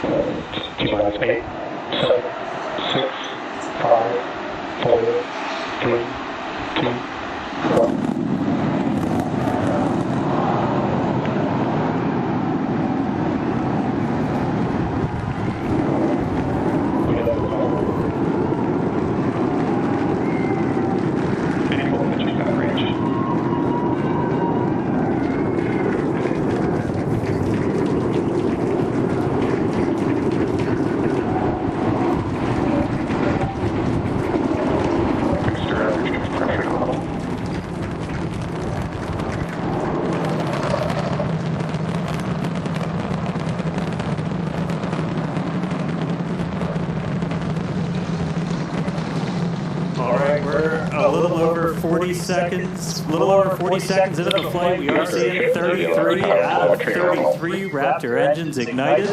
T-minus 8, 7, 6, 5, 4, 3, 2, 1. A little over 40 seconds into the flight. We are seeing 33 out of 33 Raptor engines ignited.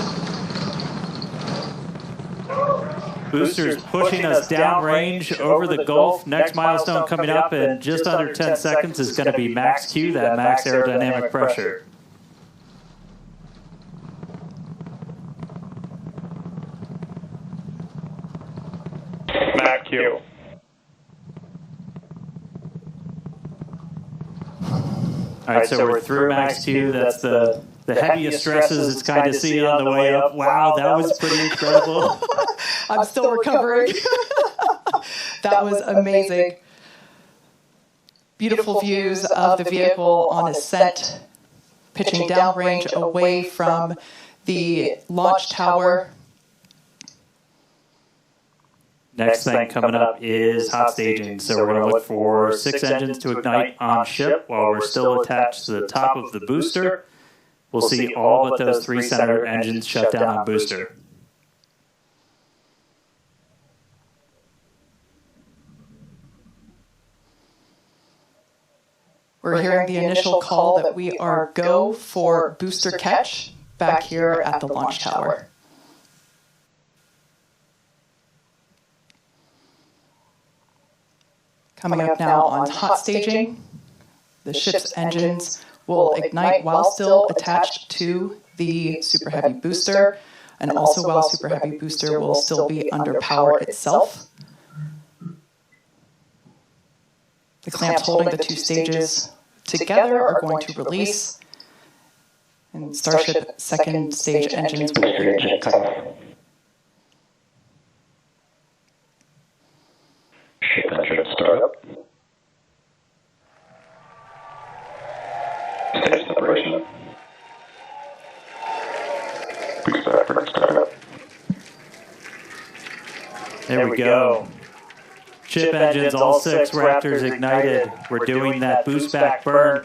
Boosters pushing us downrange over the Gulf. Next milestone coming up in just under 10 seconds is going to be max Q, that max aerodynamic pressure. Max Q. All right, so we're through max Q. That's the heaviest stresses it's kind of seeing on the way up. Wow, that was pretty incredible. I'm still recovering. That was amazing. Beautiful views of the vehicle on ascent, pitching downrange away from the launch tower. Next thing coming up is hot staging. So we're going to look for 6 engines to ignite on ship while we're still attached to the top of the booster. We'll see all but those 3 center engines shut down on booster. We're hearing the initial call that we are go for booster catch back here at the launch tower. Coming up now on hot staging, the ship's engines will ignite while still attached to the Super Heavy booster, and also while Super Heavy booster will still be under power itself. The clamps holding the 2 stages together are going to release, and Starship second stage engines will ignite. Ship engine startup. Stage separation. Boost back for startup. There we go. Ship engines, all 6 Raptors ignited. We're doing that boost back burn.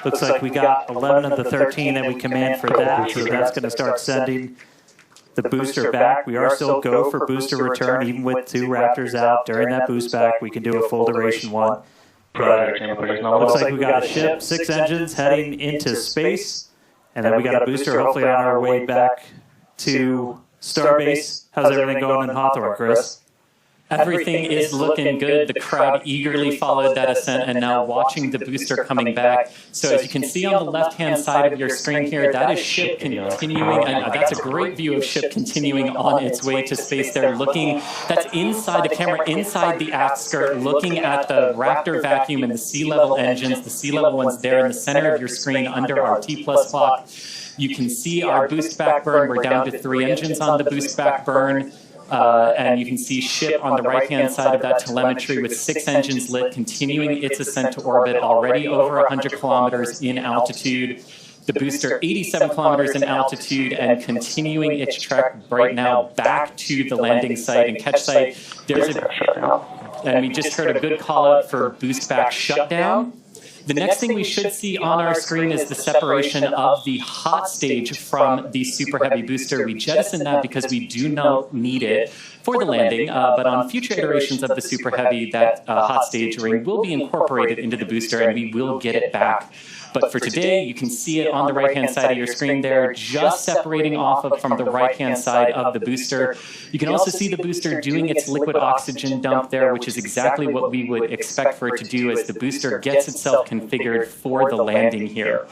Looks like we got 11 of the 13 that we command for that, so that's going to start sending the booster back. We are still go for booster return, even with 2 Raptors out during that boost back. We can do a full duration one. But looks like we got a ship, 6 engines heading into space, and then we got a booster hopefully on our way back to Starbase. How's everything going in Hawthorne, Chris? Everything is looking good. The crowd eagerly followed that ascent and now watching the booster coming back. So as you can see on the left-hand side of your screen here, that is ship continuing, and that's a great view of ship continuing on its way to space there. Looking, that's inside the camera, inside the aft skirt, looking at the Raptor vacuum and the sea-level engines. The sea-level ones there in the center of your screen under our T-plus clock. You can see our boost back burn. We're down to 3 engines on the boost back burn. And you can see ship on the right-hand side of that telemetry with 6 engines lit, continuing its ascent to orbit, already over 100 kilometers in altitude. The booster 87 kilometers in altitude and continuing its trek right now back to the landing site and catch site. And we just heard a good call out for boost back shutdown. The next thing we should see on our screen is the separation of the hot stage from the Super Heavy booster. We jettisoned that because we do not need it for the landing, but on future iterations of the Super Heavy, that hot stage ring will be incorporated into the booster and we will get it back. But for today, you can see it on the right-hand side of your screen there, just separating off from the right-hand side of the booster. You can also see the booster doing its liquid oxygen dump there, which is exactly what we would expect for it to do as the booster gets itself configured for the landing here.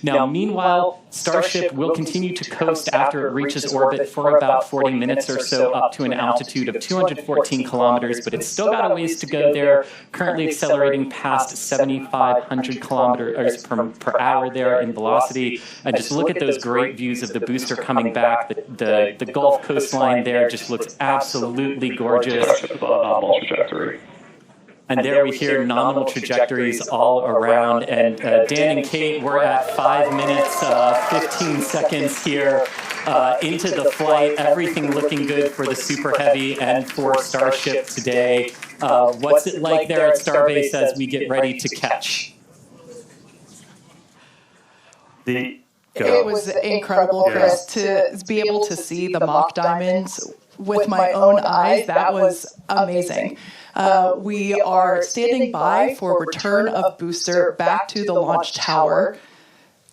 Now, meanwhile, Starship will continue to coast after it reaches orbit for about 40 minutes or so up to an altitude of 214 kilometers, but it's still got a ways to go there, currently accelerating past 7,500 kilometers per hour there in velocity. And just look at those great views of the booster coming back. The Gulf coastline there just looks absolutely gorgeous. Starship is on a nominal trajectory. And there we hear nominal trajectories all around. And Dan and Kate, we're at 5 minutes, 15 seconds here into the flight. Everything looking good for the Super Heavy and for Starship today. What's it like there at Starbase as we get ready to catch? It was incredible, Chris, to be able to see the mock diamonds with my own eyes. That was amazing. We are standing by for return of booster back to the launch tower.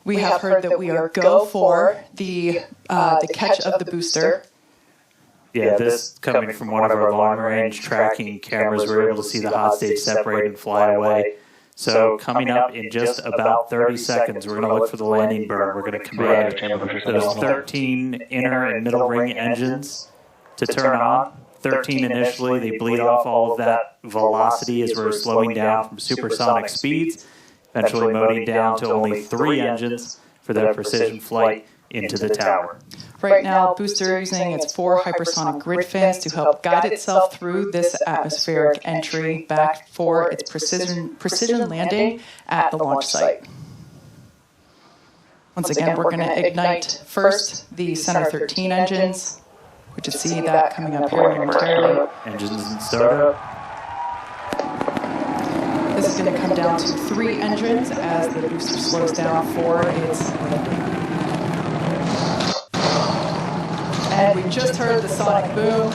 We have heard that we are go for the catch of the booster. Yeah, this coming from one of our long-range tracking cameras, we're able to see the hot stage separate and fly away. So coming up in just about 30 seconds, we're going to look for the landing burn. We're going to command those 13 inner and middle ring engines to turn on. 13 initially, they bleed off all of that velocity as we're slowing down from supersonic speeds, eventually moding down to only 3 engines for that precision flight into the tower. Right now, booster using its 4 hypersonic grid fans to help guide itself through this atmospheric entry back for its precision landing at the launch site. Once again, we're going to ignite first the center 13 engines. We should see that coming up here momentarily. Engines in startup. This is going to come down to 3 engines as the booster slows down for its landing. And we just heard the sonic boom.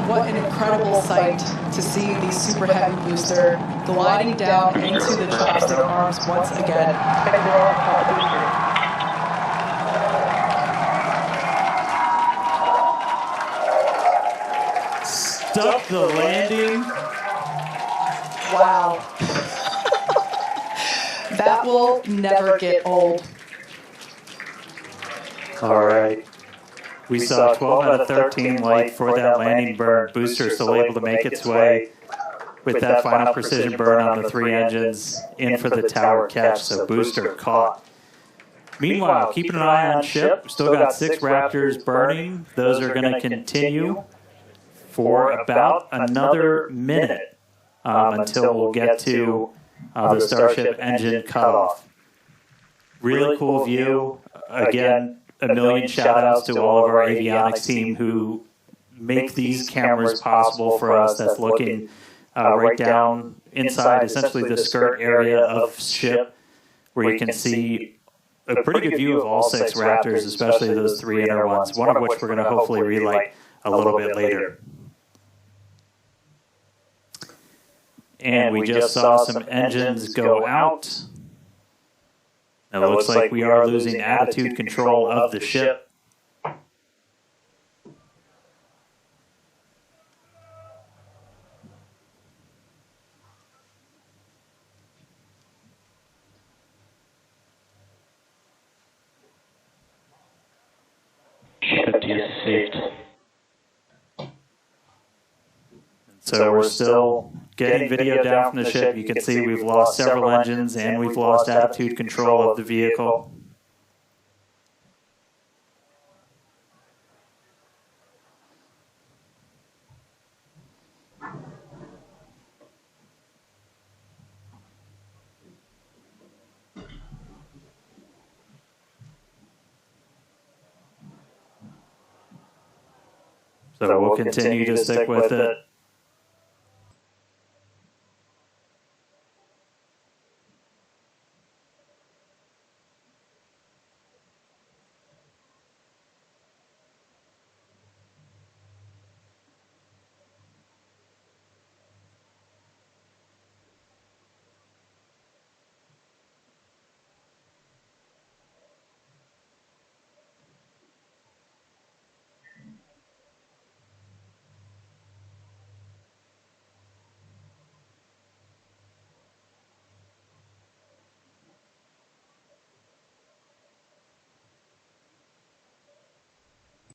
What an incredible sight to see the Super Heavy booster gliding down into the chopstick arms once again. Stuck the landing. Wow. That will never get old. All right. We saw 12 out of 13 light for that landing burn. Booster still able to make its way with that final precision burn on the 3 engines in for the tower catch. So booster caught. Meanwhile, keeping an eye on ship. We've still got 6 Raptors burning. Those are going to continue for about another minute until we'll get to the Starship engine cutoff. Really cool view. Again, a million shout-outs to all of our avionics team who make these cameras possible for us. That's looking right down inside essentially the skirt area of ship where you can see a pretty good view of all 6 Raptors, especially those 3 inner ones, one of which we're going to hopefully relight a little bit later. And we just saw some engines go out. It looks like we are losing attitude control of the ship. Ship saved. So we're still getting video down from the ship. You can see we've lost several engines and we've lost attitude control of the vehicle. So we'll continue to stick with it.